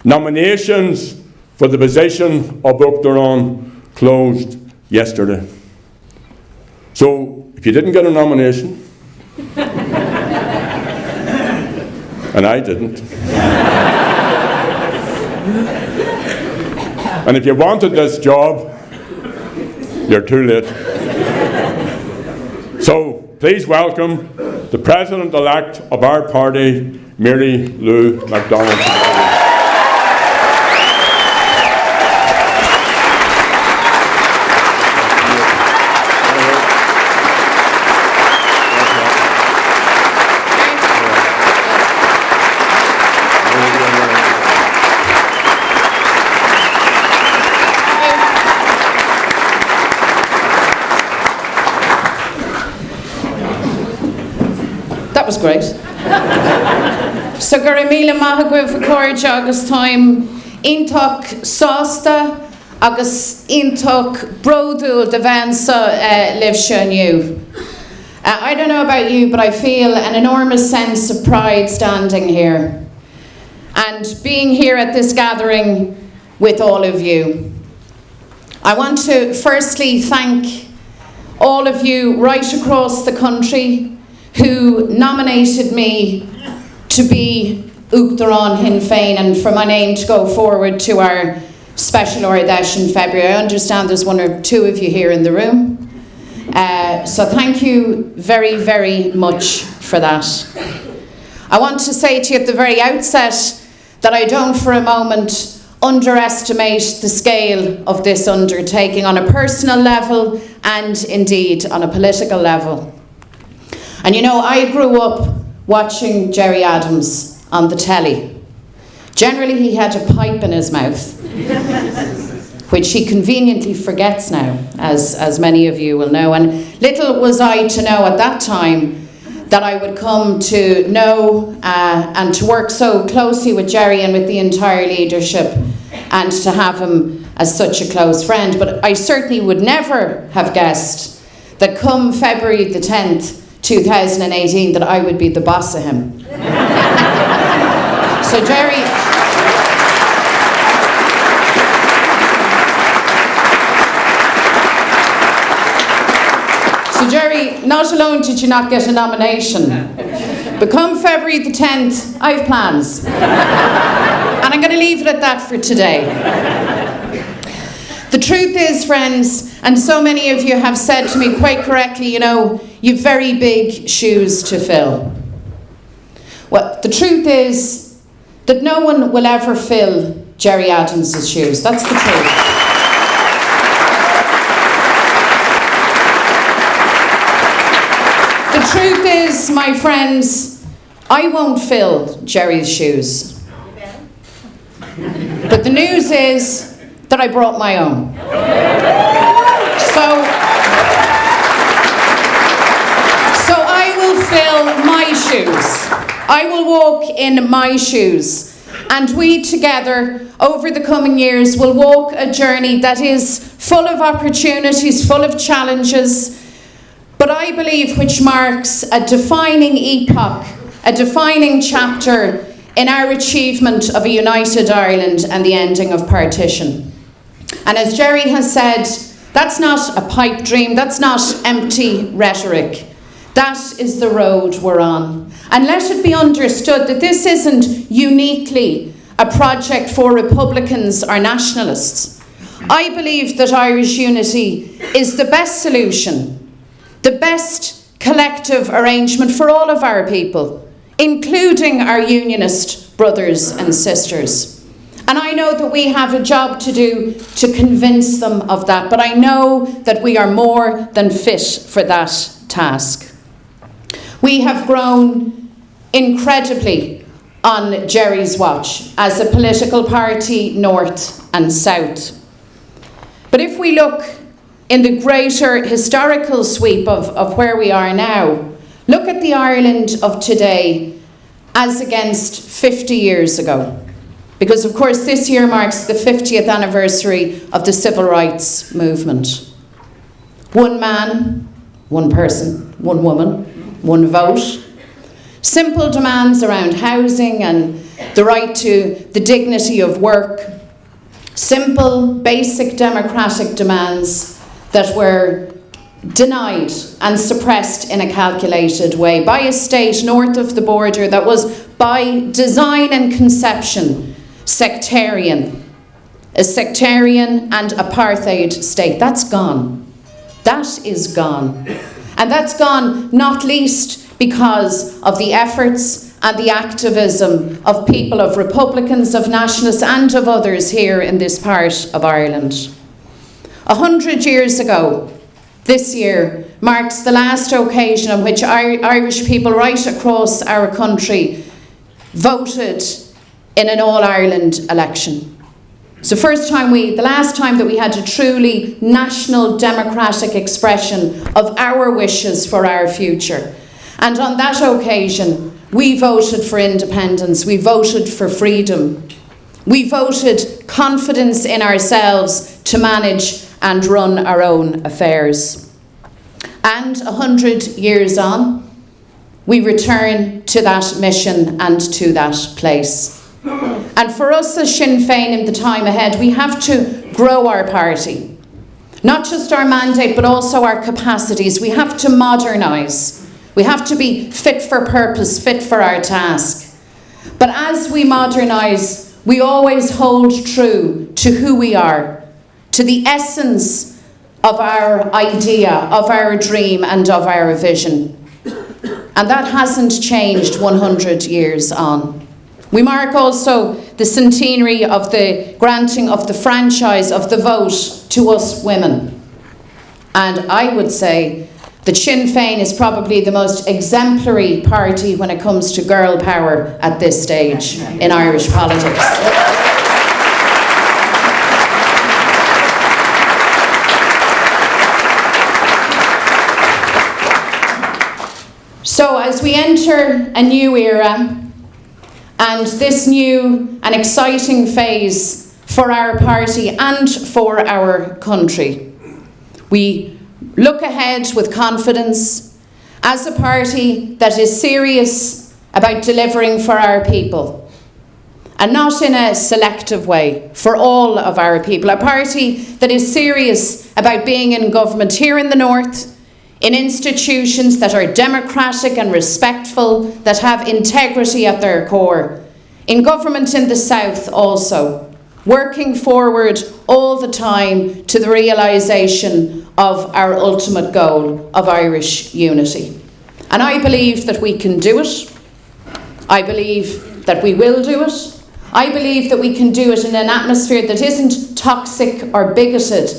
Nominations for the position of Uachtaráin closed yesterday. So, if you didn't get a nomination, and I didn't, and if you wanted this job, you're too late. So, please welcome the President-elect of our party, Mary Lou McDonald TD. That was great. So gur míle maith go bhfuil cóide agus time iontoch sásta agus iontoch brodúil de bheansa libh seaniu. I don't know about you, but I feel an enormous sense of pride standing here and being here at this gathering with all of you. I want to firstly thank all of you right across the country who nominated me to be Uachtaráin Sinn Féin and for my name to go forward to our special Ordash in February. I understand there's one or two of you here in the room. So thank you very, very much for that. I want to say to you at the very outset that I don't for a moment underestimate the scale of this undertaking on a personal level and indeed on a political level. And you know, I grew up watching Gerry Adams on the telly. Generally, he had a pipe in his mouth, which he conveniently forgets now, as many of you will know. And little was I to know at that time that I would come to know and to work so closely with Gerry and with the entire leadership and to have him as such a close friend. But I certainly would never have guessed that come February the 10th, 2018, that I would be the boss of him. So Gerry, not alone did you not get a nomination, but come February the 10th, I have plans. And I'm going to leave it at that for today. The truth is, friends, and so many of you have said to me quite correctly, you know, you've very big shoes to fill. Well, the truth is that no one will ever fill Gerry Adams' shoes. That's the truth. The truth is, my friends, I won't fill Gerry's shoes. But the news is that I brought my own. So I will fill my shoes. I will walk in my shoes. And we together, over the coming years, will walk a journey that is full of opportunities, full of challenges, but I believe which marks a defining epoch, a defining chapter in our achievement of a united Ireland and the ending of partition. And as Gerry has said, that's not a pipe dream, that's not empty rhetoric. That is the road we're on. And let it be understood that this isn't uniquely a project for Republicans or nationalists. I believe that Irish unity is the best solution, the best collective arrangement for all of our people, including our unionist brothers and sisters. And I know that we have a job to do to convince them of that, but I know that we are more than fit for that task. We have grown incredibly on Gerry's watch as a political party, north and south. But if we look in the greater historical sweep of where we are now, look at the Ireland of today as against 50 years ago. Because of course this year marks the 50th anniversary of the civil rights movement. One man, one person, one woman, one vote. Simple demands around housing and the right to the dignity of work, simple, basic democratic demands that were denied and suppressed in a calculated way by a state north of the border that was by design and conception sectarian. A sectarian and apartheid state. That's gone. That is gone. And that's gone not least because of the efforts and the activism of people, of Republicans, of Nationalists and of others here in this part of Ireland. 100 years ago, this year marks the last occasion on which Irish people right across our country voted in an all-Ireland election. It's the last time that we had a truly national democratic expression of our wishes for our future. And on that occasion, we voted for independence, we voted for freedom. We voted confidence in ourselves to manage and run our own affairs. And 100 years on, we return to that mission and to that place. And for us as Sinn Féin in the time ahead, we have to grow our party. Not just our mandate, but also our capacities. We have to modernise. We have to be fit for purpose, fit for our task. But as we modernise, we always hold true to who we are, to the essence of our idea, of our dream and of our vision. And that hasn't changed 100 years on. We mark also the centenary of the granting of the franchise of the vote to us women. And I would say that Sinn Féin is probably the most exemplary party when it comes to girl power at this stage in Irish politics. So as we enter a new era, and this new and exciting phase for our party and for our country, we look ahead with confidence as a party that is serious about delivering for our people, and not in a selective way, for all of our people. A party that is serious about being in government here in the north, in institutions that are democratic and respectful, that have integrity at their core. In government in the south also, working forward all the time to the realisation of our ultimate goal of Irish unity. And I believe that we can do it. I believe that we will do it. I believe that we can do it in an atmosphere that isn't toxic or bigoted,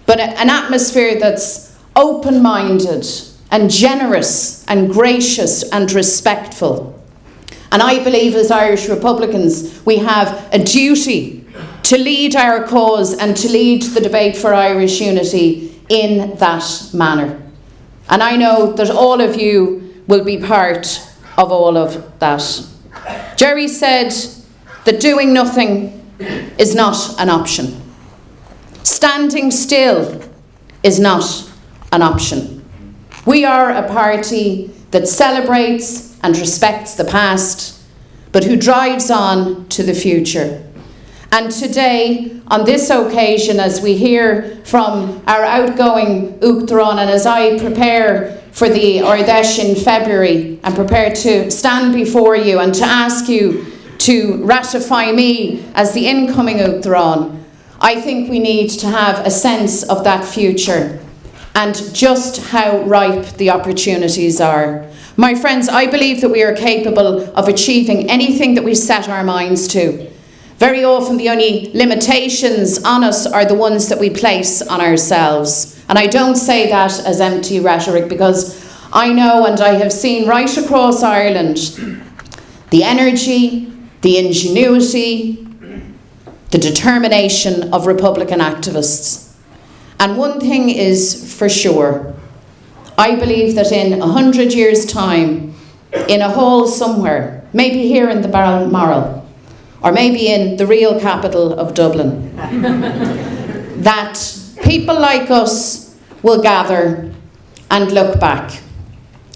but an atmosphere that's open-minded and generous and gracious and respectful. And I believe as Irish Republicans we have a duty to lead our cause and to lead the debate for Irish unity in that manner. And I know that all of you will be part of all of that. Jerry said that doing nothing is not an option. Standing still is not an option. We are a party that celebrates and respects the past, but who drives on to the future. And today, on this occasion, as we hear from our outgoing Uachtaráin, and as I prepare for the Ordesh in February and prepare to stand before you and to ask you to ratify me as the incoming Uachtaráin, I think we need to have a sense of that future and just how ripe the opportunities are. My friends, I believe that we are capable of achieving anything that we set our minds to. Very often the only limitations on us are the ones that we place on ourselves. And I don't say that as empty rhetoric, because I know and I have seen right across Ireland the energy, the ingenuity, the determination of Republican activists. And one thing is for sure, I believe that in 100 years' time, in a hall somewhere, maybe here in the Balmoral, or maybe in the real capital of Dublin, that people like us will gather and look back.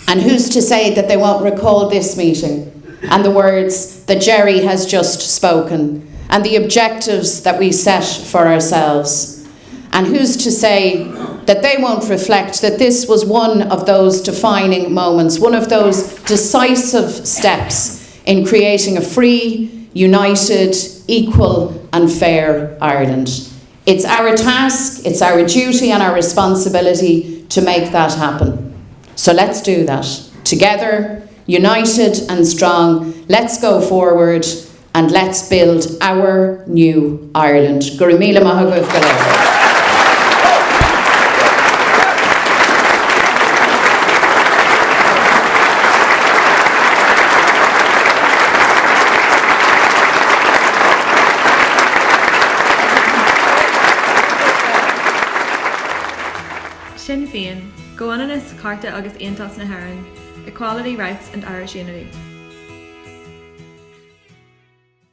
And who's to say that they won't recall this meeting and the words that Jerry has just spoken, and the objectives that we set for ourselves. And who's to say that they won't reflect that this was one of those defining moments, one of those decisive steps in creating a free, united, equal and fair Ireland. It's our task, it's our duty and our responsibility to make that happen. So let's do that. Together, united and strong, let's go forward and let's build our new Ireland. Gurumila Mahaguf Galer. Sinn Féin, go on is Carta agus Aontas na HÉireann, equality, rights and Irish unity.